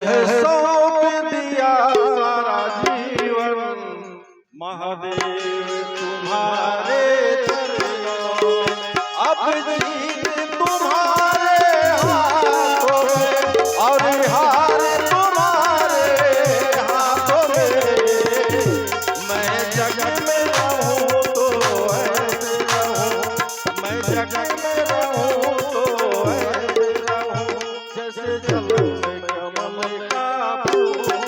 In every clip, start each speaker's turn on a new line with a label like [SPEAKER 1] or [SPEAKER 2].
[SPEAKER 1] सौंप दिया सारा जीवन महादेव तुम्हारे चरणों में। अब जीत तुम्हारे हाथों में और हार तुम्हारे हाथों में। मैं जग में रहूं तो ऐसे रहूं, मैं जग में रहूं तो ऐसे रहूं जैसे जल में कमल का फूल है।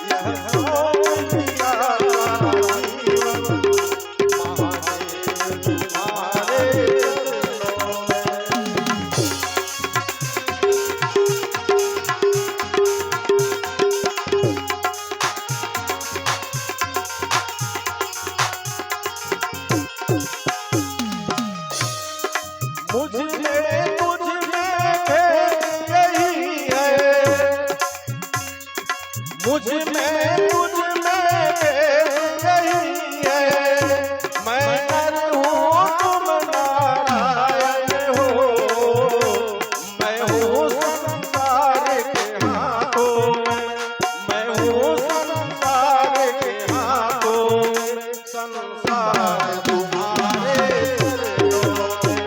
[SPEAKER 1] यह सौंप दिया सारा जीवन महादेव तुम्हारे चरणों में। मुझ में तुझ में भेद यही है, मुझ में तुझ में भेद यही है। मैं नर हूँ तुम नारायण हो, मैं हूँ संसार के हाथों में, मैं हूँ संसार के हाथों में। संसार तुम्हारे चरणों में,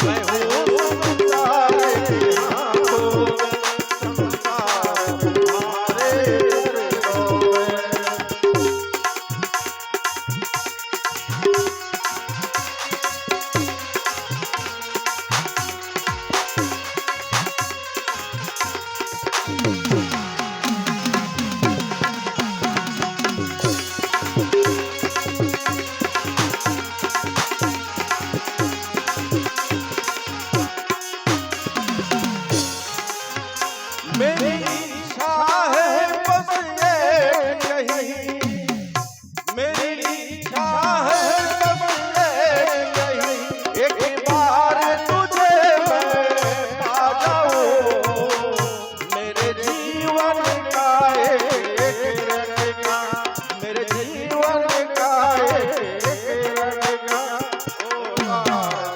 [SPEAKER 1] मैं हूँ संसार के हाथों में, संसार तुम्हारे चरणों में। मेरी इच्छा है बस एक यही, मेरी इच्छा है बस एक यही। एक बार तुझे मैं पा जाऊं, मेरे जीवन का एक रंगा, मेरे जीवन का एक रंगा होगा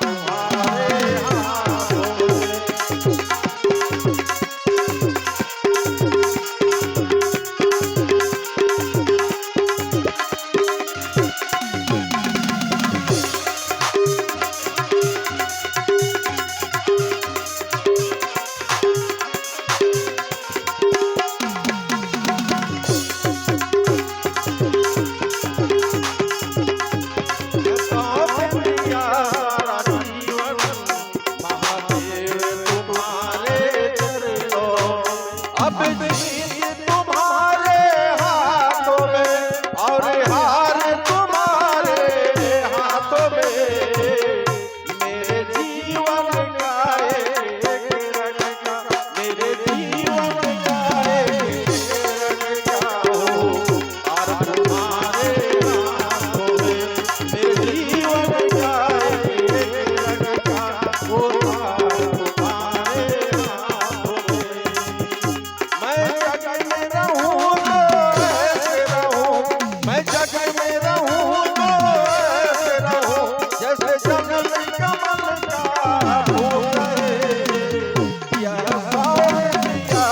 [SPEAKER 1] तुम्हारे हाथों में। सौंप दिया सारा जीवन महादेव तुम्हारे चरणों में। अब जीत तुम्हारे हाथों में और हार तुम्हारे हाथों में। मेरे जीवन का एक रंगा, मेरे जीवन का एक रंगा हो और तुम्हारे हाथों में। मेरे जीवन का एक रंगा होगा तुम्हारे हाथों में। मैं जग में रहूं तो ऐसे रहूं, मैं जग में रहूं तो ऐसे रहूं जैसे जल में कमल का फूल है। यह सौंप दिया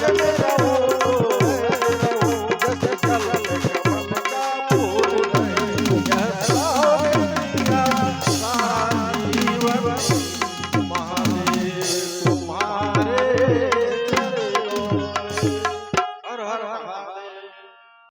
[SPEAKER 1] जब